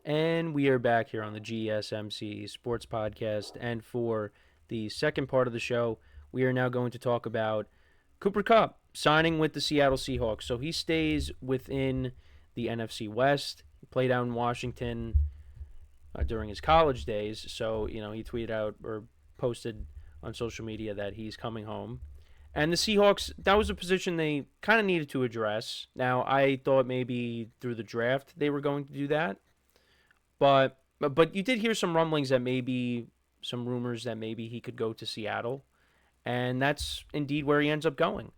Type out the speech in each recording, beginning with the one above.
And we are back here on the GSMC Sports Podcast. And for the second part of the show, we are now going to talk about Cooper Kupp signing with the Seattle Seahawks. So he stays within the NFC West. He played out in Washington during his college days. So, he tweeted out or posted on social media that he's coming home. And the Seahawks, that was a position they kind of needed to address. Now, I thought maybe through the draft they were going to do that. But you did hear some rumblings that maybe some rumors that maybe he could go to Seattle, and that's indeed where he ends up going.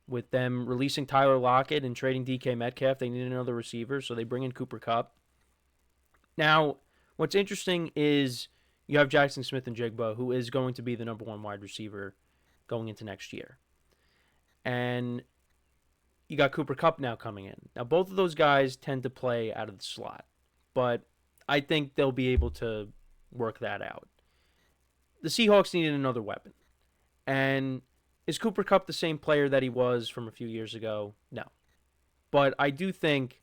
With them releasing Tyler Lockett and trading DK Metcalf, they need another receiver, so they bring in Cooper Kupp. Now, what's interesting is you have Jackson Smith and Jigba, who is going to be the number one wide receiver going into next year, and you got Cooper Kupp now coming in. Now, both of those guys tend to play out of the slot, but I think they'll be able to work that out. The Seahawks needed another weapon. And is Cooper Kupp the same player that he was from a few years ago? No. But I do think,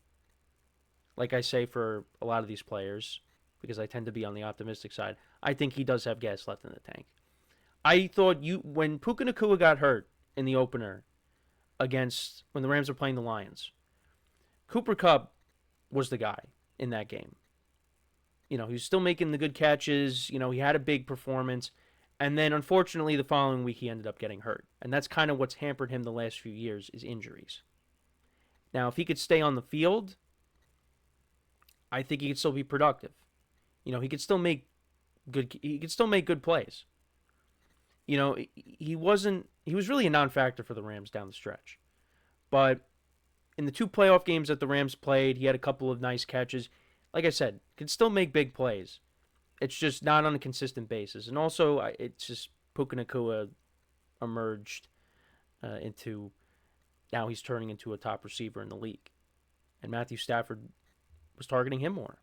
like I say for a lot of these players, because I tend to be on the optimistic side, I think he does have gas left in the tank. I thought when Puka Nacua got hurt in the opener when the Rams were playing the Lions, Cooper Kupp was the guy in that game. He was still making the good catches. He had a big performance. And then, unfortunately, the following week, he ended up getting hurt. And that's kind of what's hampered him the last few years is injuries. Now, if he could stay on the field, I think he could still be productive. He could still make good plays. He was really a non-factor for the Rams down the stretch. But in the two playoff games that the Rams played, he had a couple of nice catches. Like I said, can still make big plays. It's just not on a consistent basis. And also, it's just Puka Nacua emerged into, now he's turning into a top receiver in the league. And Matthew Stafford was targeting him more.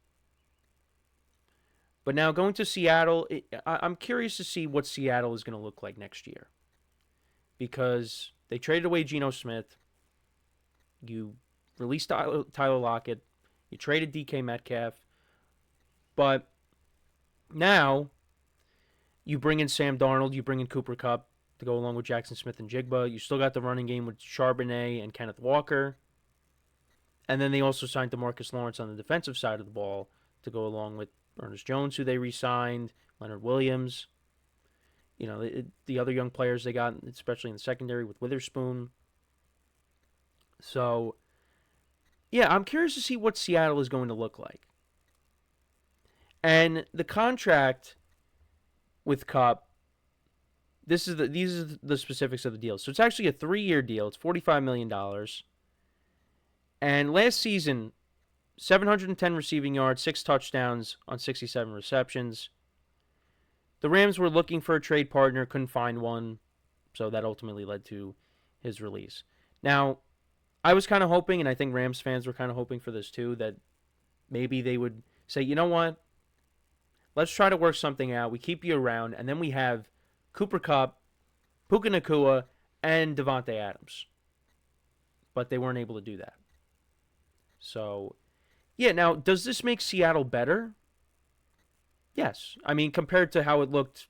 But now going to Seattle, I'm curious to see what Seattle is going to look like next year. Because they traded away Geno Smith. You released Tyler Lockett. You traded DK Metcalf. But now you bring in Sam Darnold. You bring in Cooper Kupp to go along with Jackson Smith and Jigba. You still got the running game with Charbonnet and Kenneth Walker. And then they also signed DeMarcus Lawrence on the defensive side of the ball to go along with Ernest Jones, who they re-signed, Leonard Williams. The other young players they got, especially in the secondary with Witherspoon. So, yeah, I'm curious to see what Seattle is going to look like. And the contract with Kupp, these are the specifics of the deal. So it's actually a 3-year deal. It's $45 million. And last season, 710 receiving yards, 6 touchdowns on 67 receptions. The Rams were looking for a trade partner, couldn't find one, so that ultimately led to his release. Now, I was kind of hoping, and I think Rams fans were kind of hoping for this too, that maybe they would say, you know what? Let's try to work something out. We keep you around, and then we have Cooper Kupp, Puka Nacua, and Devontae Adams. But they weren't able to do that. So, yeah, now, does this make Seattle better? Yes. I mean, compared to how it looked,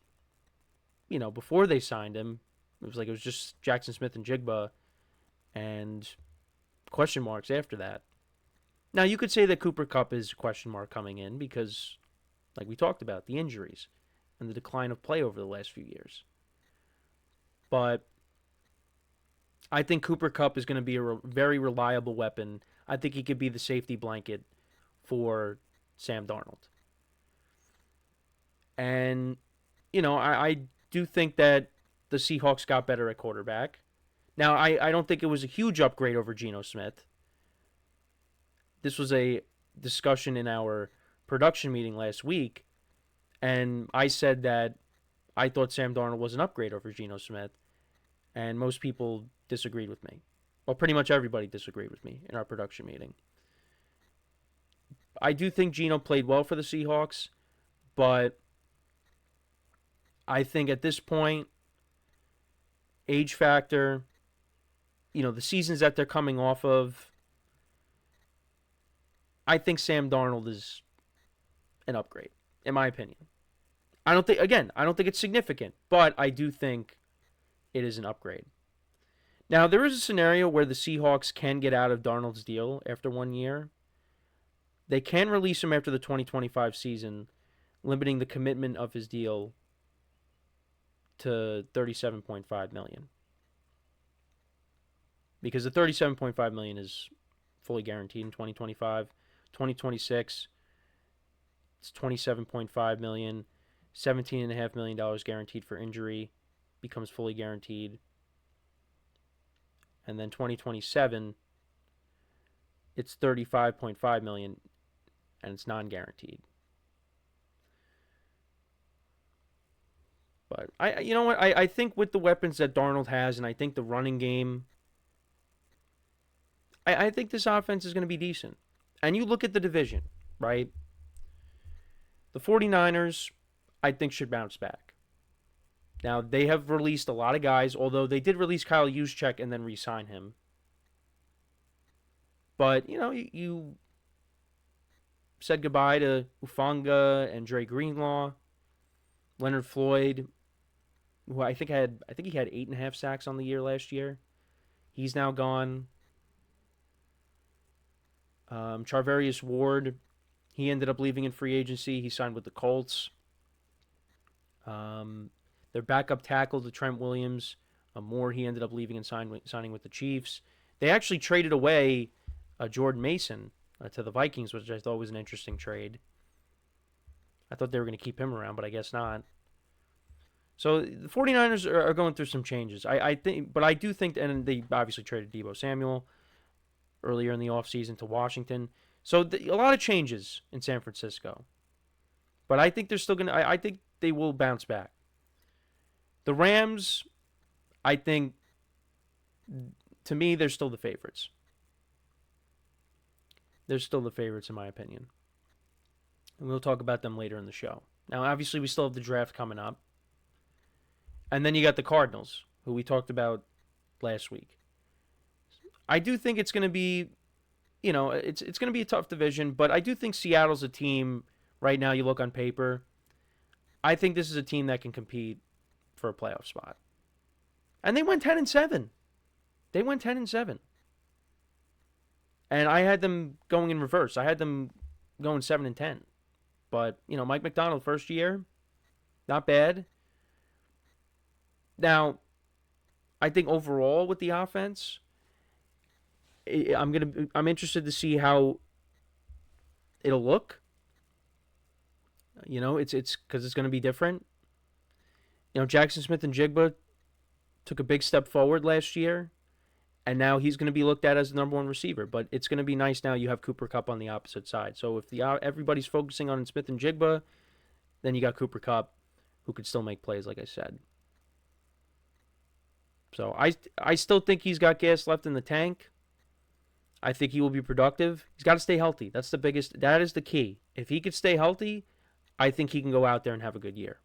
before they signed him, it was just Jackson Smith and Jigba and question marks after that. Now, you could say that Cooper Kupp is a question mark coming in because, like we talked about, the injuries and the decline of play over the last few years. But I think Cooper Kupp is going to be a very reliable weapon. I think he could be the safety blanket for Sam Darnold. And, I do think that the Seahawks got better at quarterback. Now, I don't think it was a huge upgrade over Geno Smith. This was a discussion in our production meeting last week, and I said that I thought Sam Darnold was an upgrade over Geno Smith, and most people disagreed with me. Well, pretty much everybody disagreed with me in our production meeting. I do think Geno played well for the Seahawks, but I think at this point, age factor, the seasons that they're coming off of, I think Sam Darnold is an upgrade, in my opinion. I don't think it's significant, but I do think it is an upgrade. Now, there is a scenario where the Seahawks can get out of Darnold's deal after 1 year. They can release him after the 2025 season, limiting the commitment of his deal to $37.5 million. Because the $37.5 million is fully guaranteed in 2025. 2026, it's $27.5 million. $17.5 million guaranteed for injury becomes fully guaranteed. And then 2027, it's $35.5 million, and it's non-guaranteed. But you know what? I think with the weapons that Darnold has, and I think the running game, I think this offense is going to be decent. And you look at the division, right? The 49ers, I think, should bounce back. Now, they have released a lot of guys, although they did release Kyle Juszczyk and then re-sign him. But, you said goodbye to Ufanga and Dre Greenlaw, Leonard Floyd, who I think he had 8.5 sacks on the year last year. He's now gone. Charvarius Ward, he ended up leaving in free agency. He signed with the Colts. Their backup tackle, to Trent Williams, Moore, he ended up leaving and signing with the Chiefs. They actually traded away Jordan Mason to the Vikings, which I thought was an interesting trade. I thought they were going to keep him around, but I guess not. So the 49ers are going through some changes. I do think, and they obviously traded Deebo Samuel earlier in the offseason to Washington. So a lot of changes in San Francisco. But I think they're still going to, I think they will bounce back. The Rams, I think, to me, they're still the favorites. They're still the favorites, in my opinion. And we'll talk about them later in the show. Now, obviously, we still have the draft coming up. And then you got the Cardinals, who we talked about last week. I do think it's going to be, it's going to be a tough division, but I do think Seattle's a team, right now you look on paper, I think this is a team that can compete for a playoff spot. And they went 10-7. They went 10-7. And I had them going in reverse. I had them going 7-10. But, Mike McDonald, first year, not bad. Now, I think overall with the offense, I'm interested to see how it'll look. It's because it's going to be different. Jackson Smith-Njigba took a big step forward last year, and now he's going to be looked at as the number one receiver. But it's going to be nice now you have Cooper Kupp on the opposite side. So if everybody's focusing on Smith-Njigba, then you got Cooper Kupp, who could still make plays, like I said. So I still think he's got gas left in the tank. I think he will be productive. He's got to stay healthy. That is the key. If he could stay healthy, I think he can go out there and have a good year.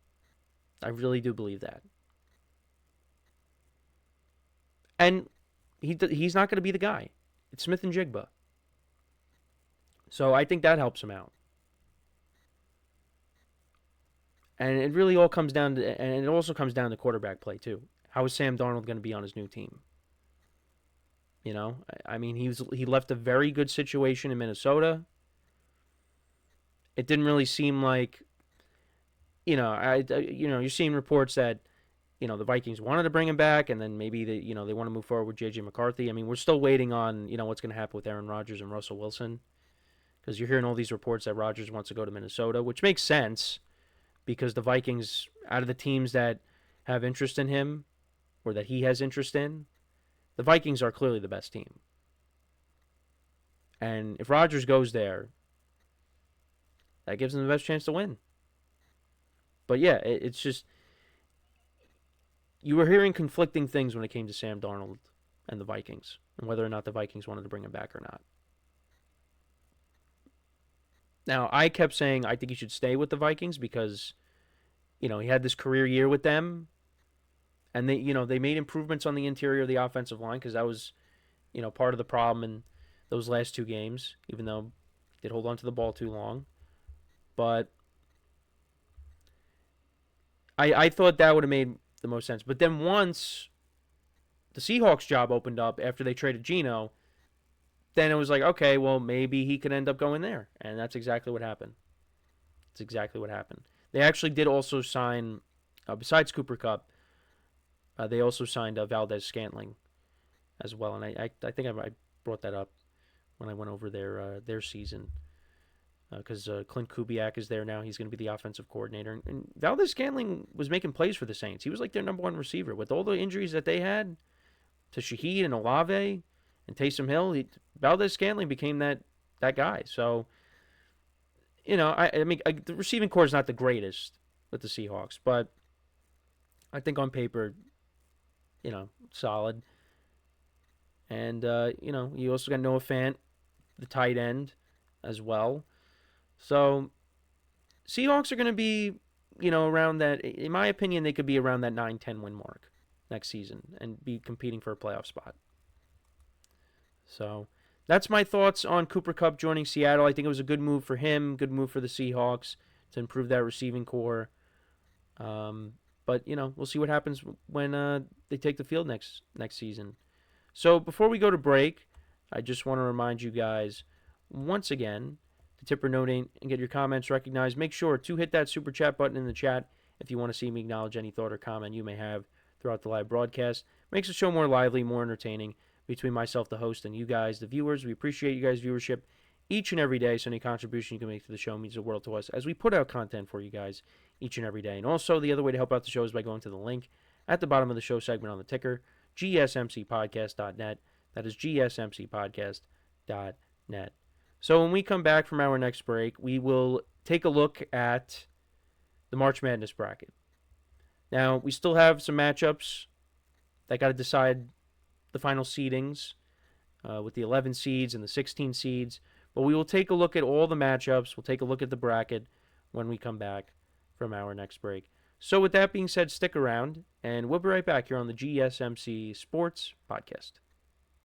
I really do believe that. And he's not going to be the guy. It's Smith-Njigba. So I think that helps him out. And it really all comes down to, and it also comes down to quarterback play too. How is Sam Darnold going to be on his new team? I mean, he left a very good situation in Minnesota. It didn't really seem like, you're seeing reports that, the Vikings wanted to bring him back, and then maybe they want to move forward with J.J. McCarthy. I mean, we're still waiting on, what's going to happen with Aaron Rodgers and Russell Wilson, because you're hearing all these reports that Rodgers wants to go to Minnesota, which makes sense, because the Vikings, out of the teams that have interest in him, or that he has interest in, the Vikings are clearly the best team. And if Rodgers goes there, that gives them the best chance to win. But yeah, it's just, you were hearing conflicting things when it came to Sam Darnold and the Vikings, and whether or not the Vikings wanted to bring him back or not. Now, I kept saying I think he should stay with the Vikings because, he had this career year with them, and they made improvements on the interior of the offensive line, because that was, part of the problem in those last two games, even though they did hold on to the ball too long. But I thought that would have made the most sense. But then once the Seahawks job opened up after they traded Geno, then it was like, okay, well, maybe he could end up going there. And that's exactly what happened. That's exactly what happened. They actually did also sign, besides Cooper Kupp, they also signed Valdez Scantling as well. And I think I brought that up when I went over their season. Because Clint Kubiak is there now. He's going to be the offensive coordinator. And Valdez Scantling was making plays for the Saints. He was like their number one receiver. With all the injuries that they had to Shaheed and Olave and Taysom Hill, Valdez Scantling became that guy. So, I mean, the receiving core is not the greatest with the Seahawks, but I think on paper, solid. And, you also got Noah Fant, the tight end, as well. So Seahawks are going to be, around that. In my opinion, they could be around that 9-10 win mark next season and be competing for a playoff spot. So that's my thoughts on Cooper Kupp joining Seattle. I think it was a good move for him, good move for the Seahawks to improve that receiving core. But we'll see what happens when they take the field next season. So before we go to break, I just want to remind you guys once again to tip or donate and get your comments recognized. Make sure to hit that super chat button in the chat if you want to see me acknowledge any thought or comment you may have throughout the live broadcast. Makes the show more lively, more entertaining between myself, the host, and you guys, the viewers. We appreciate you guys' viewership each and every day, so any contribution you can make to the show means the world to us as we put out content for you guys each and every day. And also, the other way to help out the show is by going to the link at the bottom of the show segment on the ticker, GSMCPodcast.net. That is GSMCPodcast.net. So when we come back from our next break, we will take a look at the March Madness bracket. Now, we still have some matchups that got to decide the final seedings with the 11 seeds and the 16 seeds. But we will take a look at all the matchups. We'll take a look at the bracket when we come back from our next break. So with that being said, stick around, and we'll be right back here on the GSMC Sports Podcast.